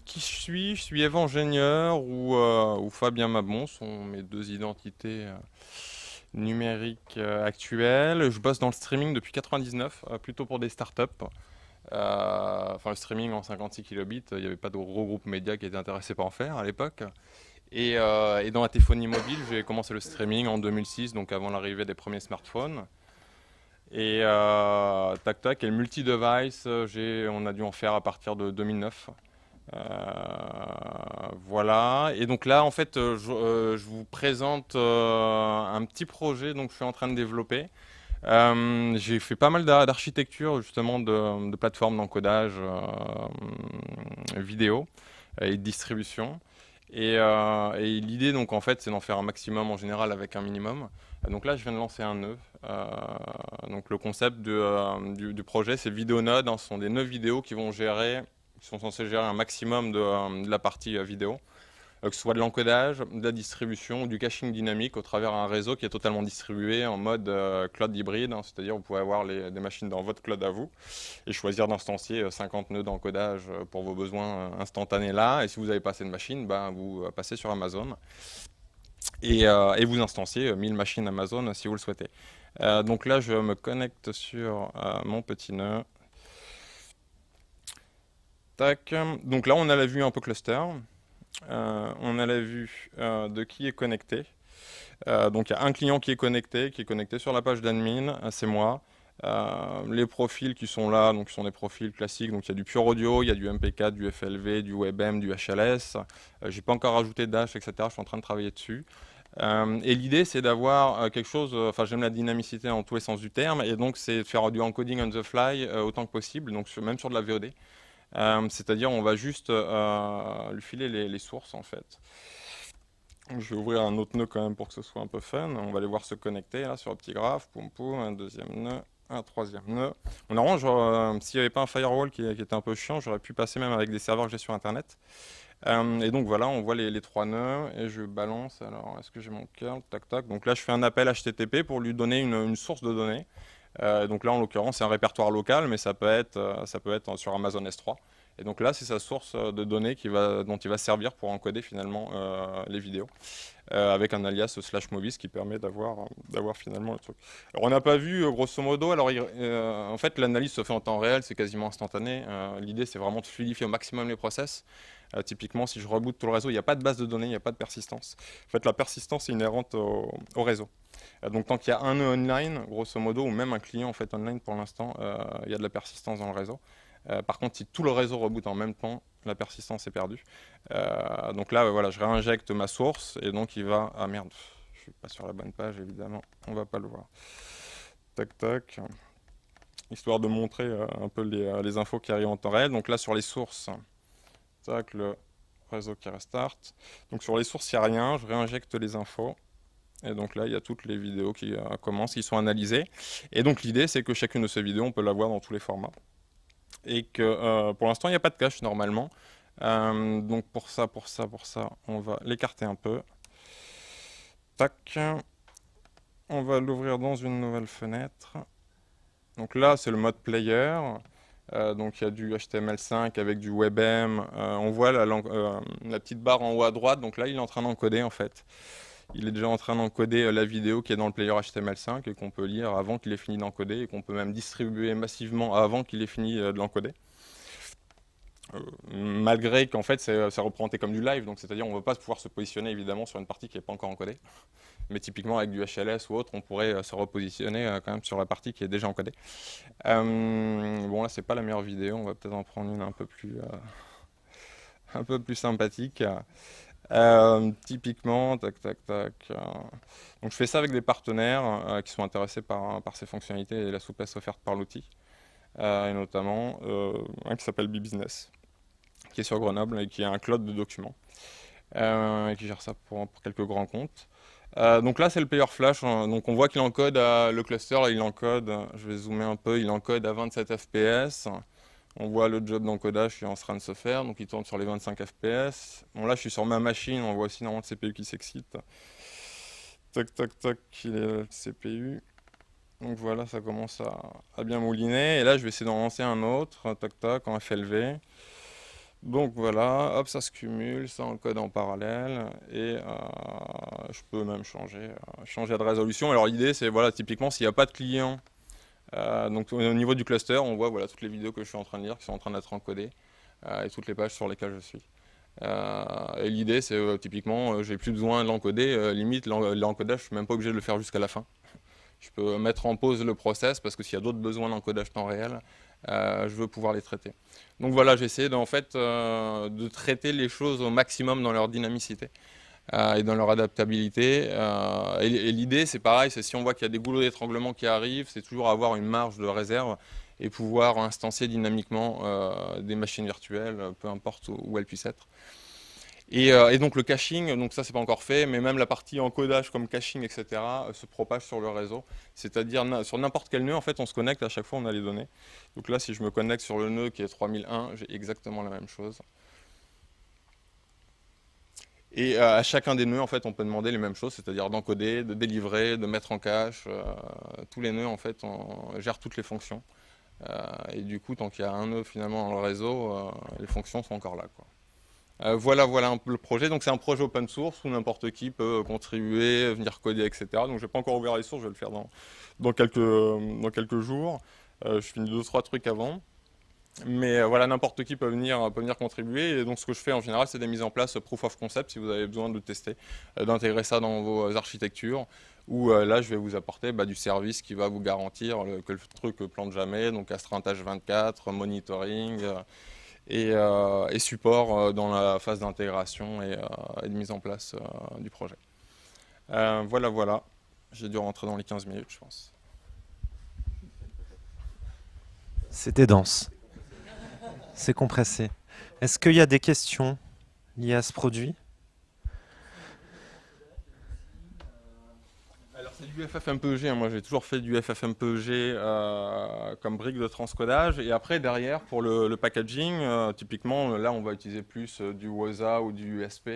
Qui je suis Eva Ingénieur ou Fabien Mabon sont mes deux identités numériques actuelles. Je bosse dans le streaming depuis 99, plutôt pour des startups. Enfin, le streaming en 56 kilobits, il n'y avait pas de gros groupe média qui était intéressé par en faire à l'époque. Et dans la téléphonie mobile, j'ai commencé le streaming en 2006, donc avant l'arrivée des premiers smartphones. Tac tac, et le multi-device, on a dû en faire à partir de 2009. Euh, voilà. Et donc là, en fait, je vous présente un petit projet donc, que je suis en train de développer. J'ai fait pas mal d'architecture, justement, de plateformes d'encodage vidéo et de distribution. Et l'idée, donc, en fait, c'est d'en faire un maximum en général avec un minimum. Donc là, je viens de lancer un nœud. Donc le concept du projet, c'est Vidéonode, hein. Ce sont des nœuds vidéo qui sont censés gérer un maximum de la partie vidéo, que ce soit de l'encodage, de la distribution ou du caching dynamique au travers d'un réseau qui est totalement distribué en mode cloud hybride, hein. C'est-à-dire vous pouvez avoir des machines dans votre cloud à vous et choisir d'instancier 50 nœuds d'encodage pour vos besoins instantanés là. Et si vous n'avez pas assez de machines, ben, vous passez sur Amazon et vous instanciez 1000 machines Amazon si vous le souhaitez. Donc là, je me connecte sur mon petit nœud. Tac. Donc là, on a la vue un peu cluster. On a la vue de qui est connecté. Donc il y a un client qui est connecté sur la page d'admin, c'est moi. Les profils qui sont là, donc, qui sont des profils classiques, donc il y a du pure audio, il y a du MP4, du FLV, du WebM, du HLS. J'ai pas encore rajouté de Dash, etc. Je suis en train de travailler dessus. Et l'idée, c'est d'avoir quelque chose, enfin j'aime la dynamicité en tous les sens du terme, et donc c'est de faire du encoding on the fly autant que possible, donc même sur de la VOD. C'est-à-dire on va juste lui filer les sources en fait. Je vais ouvrir un autre nœud quand même pour que ce soit un peu fun. On va aller voir se connecter là sur le petit graphe, poum poum, un deuxième nœud, un troisième nœud. On arrange, s'il n'y avait pas un firewall qui était un peu chiant, j'aurais pu passer même avec des serveurs que j'ai sur internet. Et donc voilà, on voit les trois nœuds et je balance. Alors, est-ce que j'ai mon curl? Tac tac. Donc là, je fais un appel HTTP pour lui donner une source de données. Donc là, en l'occurrence, c'est un répertoire local, mais ça peut être sur Amazon S3. Et donc là, c'est sa source de données dont il va servir pour encoder finalement les vidéos, avec un alias /movies qui permet d'avoir finalement le truc. Alors on n'a pas vu grosso modo, alors en fait l'analyse se fait en temps réel, c'est quasiment instantané. L'idée c'est vraiment de fluidifier au maximum les process. Typiquement, si je reboot tout le réseau, il n'y a pas de base de données, il n'y a pas de persistance. En fait, la persistance est inhérente au réseau. Donc tant qu'il y a un nœud online, grosso modo, ou même un client en fait online pour l'instant, il y a de la persistance dans le réseau. Par contre, si tout le réseau reboot en même temps, la persistance est perdue. Donc là, voilà, je réinjecte ma source et donc il va... Ah merde, je suis pas sur la bonne page évidemment, on va pas le voir. Tac tac. Histoire de montrer un peu les infos qui arrivent en temps réel. Donc là, sur les sources, tac, le réseau qui restart. Donc sur les sources, il n'y a rien, je réinjecte les infos. Et donc là, il y a toutes les vidéos qui commencent, qui sont analysées. Et donc l'idée, c'est que chacune de ces vidéos, on peut la voir dans tous les formats. Et que pour l'instant, il n'y a pas de cache normalement. Donc pour ça, on va l'écarter un peu. Tac. On va l'ouvrir dans une nouvelle fenêtre. Donc là, c'est le mode player. Donc il y a du HTML5 avec du WebM. On voit la petite barre en haut à droite. Donc là, il est en train d'encoder en fait. Il est déjà en train d'encoder la vidéo qui est dans le player HTML5 et qu'on peut lire avant qu'il ait fini d'encoder et qu'on peut même distribuer massivement avant qu'il ait fini de l'encoder. Malgré qu'en fait c'est représenté comme du live, donc c'est-à-dire on ne va pas pouvoir se positionner évidemment sur une partie qui n'est pas encore encodée. Mais typiquement avec du HLS ou autre, on pourrait se repositionner quand même sur la partie qui est déjà encodée. Bon là c'est pas la meilleure vidéo, on va peut-être en prendre une un peu plus sympathique. Typiquement, tac tac tac. Donc je fais ça avec des partenaires qui sont intéressés par ces fonctionnalités et la souplesse offerte par l'outil. Et notamment un qui s'appelle B-Business, qui est sur Grenoble et qui est un cloud de documents et qui gère ça pour quelques grands comptes. Donc là c'est le player flash, hein. Donc on voit qu'il encode le cluster, il encode, je vais zoomer un peu, il encode à 27 fps. On voit le job d'encodage qui est en train de se faire, donc il tourne sur les 25 fps. Bon là je suis sur ma machine, on voit aussi normalement le CPU qui s'excite. Tac tac tac, il est là, le CPU. Donc voilà, ça commence à bien mouliner. Et là je vais essayer d'en lancer un autre, tac tac, en FLV. Donc voilà, hop, ça se cumule, ça encode en parallèle, et je peux même changer de résolution. Alors l'idée, c'est, voilà, typiquement, s'il n'y a pas de client, donc au niveau du cluster, on voit, voilà, toutes les vidéos que je suis en train de lire qui sont en train d'être encodées, et toutes les pages sur lesquelles je suis. Et l'idée, c'est typiquement, j'ai plus besoin de l'encoder, limite l'encodage, je suis même pas obligé de le faire jusqu'à la fin. Je peux mettre en pause le process parce que s'il y a d'autres besoins d'encodage temps réel, je veux pouvoir les traiter. Donc voilà, j'essaie en fait de traiter les choses au maximum dans leur dynamicité et dans leur adaptabilité. Et l'idée, c'est pareil, c'est si on voit qu'il y a des goulots d'étranglement qui arrivent, c'est toujours avoir une marge de réserve et pouvoir instancier dynamiquement des machines virtuelles, peu importe où elles puissent être. Et donc le caching, donc ça c'est pas encore fait, mais même la partie encodage comme caching, etc., se propage sur le réseau. C'est-à-dire sur n'importe quel nœud, en fait, on se connecte, à chaque fois on a les données. Donc là, si je me connecte sur le nœud qui est 3001, j'ai exactement la même chose. Et à chacun des nœuds, en fait, on peut demander les mêmes choses, c'est-à-dire d'encoder, de délivrer, de mettre en cache. Tous les nœuds, en fait, on gère toutes les fonctions. Et du coup, tant qu'il y a un nœud finalement dans le réseau, les fonctions sont encore là, quoi. Voilà un peu le projet. Donc c'est un projet open source où n'importe qui peut contribuer, venir coder, etc. Donc je n'ai pas encore ouvert les sources, je vais le faire dans quelques jours. Je finis 2-3 trucs avant. Mais voilà, n'importe qui peut venir contribuer. Et donc ce que je fais en général, c'est des mises en place proof of concept si vous avez besoin de tester, d'intégrer ça dans vos architectures. Où là, je vais vous apporter du service qui va vous garantir que le truc ne plante jamais. Donc astreinte H24, monitoring. Et support dans la phase d'intégration et de mise en place du projet. Voilà. J'ai dû rentrer dans les 15 minutes, je pense. C'était dense. C'est compressé. Est-ce qu'il y a des questions liées à ce produit? Alors c'est du FFmpeg, hein. Moi j'ai toujours fait du FFmpeg comme brique de transcodage. Et après derrière pour le packaging, typiquement là on va utiliser plus du WOSA ou du USP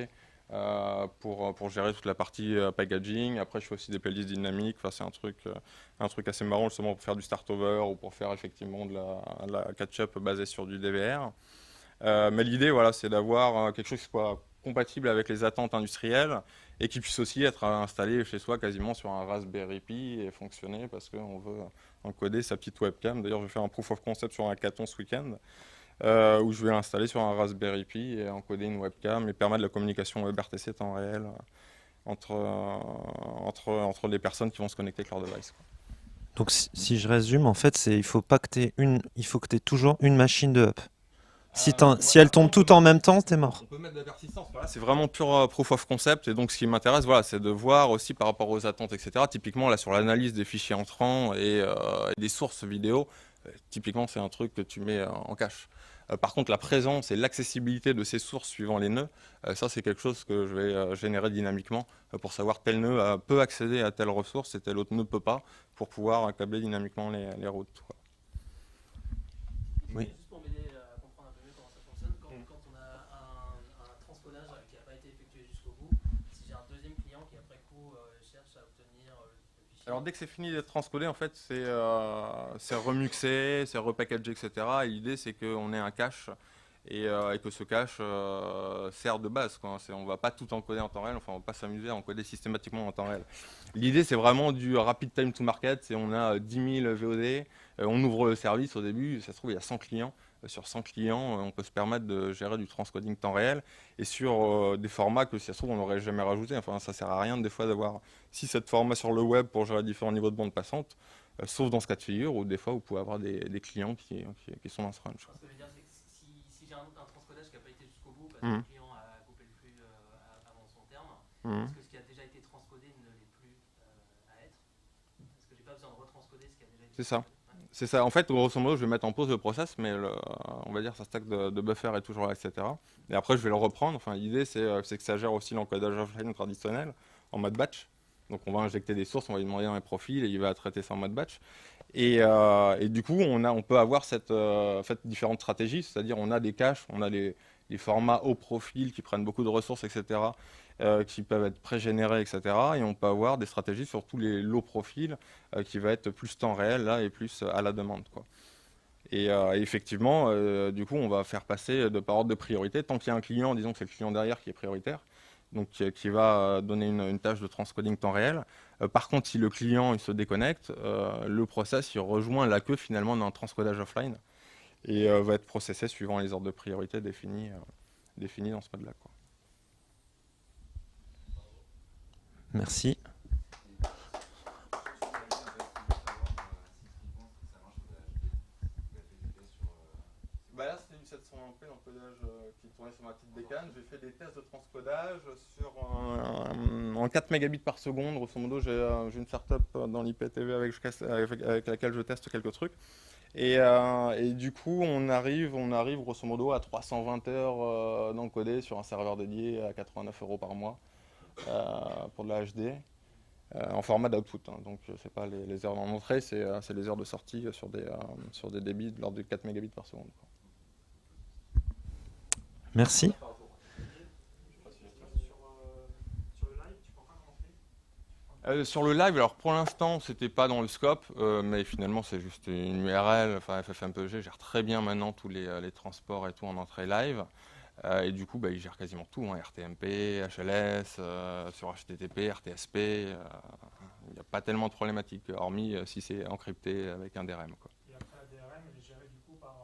pour gérer toute la partie packaging. Après je fais aussi des playlists dynamiques. Enfin, c'est un truc assez marrant justement pour faire du start-over ou pour faire effectivement de la catch-up basée sur du DVR. Mais l'idée, voilà, c'est d'avoir quelque chose qui soit compatible avec les attentes industrielles et qui puisse aussi être installé chez soi quasiment sur un Raspberry Pi et fonctionner parce qu'on veut encoder sa petite webcam. D'ailleurs, je vais faire un proof of concept sur un hackathon ce week-end où je vais l'installer sur un Raspberry Pi et encoder une webcam et permettre la communication WebRTC temps réel entre les personnes qui vont se connecter avec leur device, quoi. Donc si je résume, en fait, il faut pas que il faut que tu aies toujours une machine de up. Si elles tombent toutes en même temps, t'es mort. On peut mettre de la persistance. Voilà, c'est vraiment pur proof of concept. Et donc, ce qui m'intéresse, voilà, c'est de voir aussi par rapport aux attentes, etc. Typiquement, là, sur l'analyse des fichiers entrants et des sources vidéo, typiquement, c'est un truc que tu mets en cache. Par contre, la présence et l'accessibilité de ces sources suivant les nœuds, ça, c'est quelque chose que je vais générer dynamiquement pour savoir tel nœud peut accéder à telle ressource et tel autre ne peut pas pour pouvoir accabler dynamiquement les routes, quoi. Oui. Juste pour m'aider à comprendre un peu mieux comment ça fonctionne, quand on a un transcodage qui n'a pas été effectué jusqu'au bout, si j'ai un deuxième client qui après coup cherche à obtenir le fichier. Alors dès que c'est fini d'être transcodé, en fait, c'est remuxé, c'est repackagé, etc. Et l'idée, c'est qu'on ait un cache et que ce cache sert de base, quoi. On ne va pas tout encoder en temps réel, enfin, on ne va pas s'amuser à encoder systématiquement en temps réel. L'idée, c'est vraiment du rapid time to market. On a 10 000 VOD, on ouvre le service au début, ça se trouve, il y a 100 clients. Sur 100 clients, on peut se permettre de gérer du transcoding temps réel et sur des formats que si ça se trouve on n'aurait jamais rajouté. Enfin, ça sert à rien des fois d'avoir 6-7 formats sur le web pour gérer différents niveaux de bande passante, sauf dans ce cas de figure où des fois vous pouvez avoir des clients qui sont dans ce range. Ce que je veux dire, c'est que si j'ai un transcodage qui n'a pas été jusqu'au bout parce que Mhm. le client a coupé le flux avant son terme, Mhm. est-ce que ce qui a déjà été transcodé ne l'est plus à être? Est-ce que j'ai pas besoin de retranscoder ce qui a déjà été C'est ça. transcodé? C'est ça. En fait, grosso modo, je vais mettre en pause le process, mais on va dire sa stack de buffer est toujours là, etc. Et après, je vais le reprendre. Enfin, l'idée, c'est que ça gère aussi l'encodage offline traditionnel en mode batch. Donc, on va injecter des sources, on va lui demander dans les profils et il va traiter ça en mode batch. Et du coup, on peut avoir différentes stratégies, c'est-à-dire on a des caches, on a les formats haut profil qui prennent beaucoup de ressources, etc., qui peuvent être pré-générés, etc. Et on peut avoir des stratégies sur tous les low profils qui va être plus temps réel là, et plus à la demande, quoi. Et effectivement, du coup, on va faire passer par ordre de priorité. Tant qu'il y a un client, disons que c'est le client derrière qui est prioritaire, donc qui va donner une tâche de transcoding temps réel. Par contre, si le client il se déconnecte, le process il rejoint la queue finalement d'un transcodage offline et va être processé suivant les ordres de priorité définis dans ce mode-là, quoi. Merci. Bah là, c'était du 720p d'encodage qui tournait sur ma petite bécane. J'ai fait des tests de transcodage en 4 mégabits par seconde. Grosso modo, j'ai une startup dans l'IPTV avec laquelle je teste quelques trucs. Et du coup, on arrive grosso modo à 320 heures d'encodé sur un serveur dédié à 89 € par mois pour de la HD. En format d'output, hein. Donc c'est pas les heures d'entrée, c'est les heures de sortie sur des débits de l'ordre de 4 mégabits par seconde, quoi. Merci. Sur le live, alors pour l'instant, c'était pas dans le scope, mais finalement c'est juste une URL. Enfin, FFmpeg gère très bien maintenant tous les transports et tout en entrée live. Et du coup, il gère quasiment tout, hein, RTMP, HLS, sur HTTP, RTSP. Il n'y a pas tellement de problématiques, hormis si c'est encrypté avec un DRM, quoi. Et après, la DRM, elle est gérée du coup par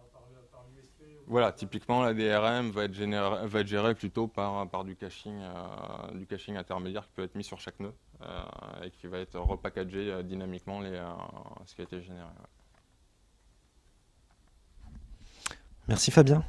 l'USP Voilà, typiquement la DRM va être gérée plutôt par du caching intermédiaire qui peut être mis sur chaque nœud et qui va être repackagé dynamiquement ce qui a été généré. Ouais. Merci Fabien.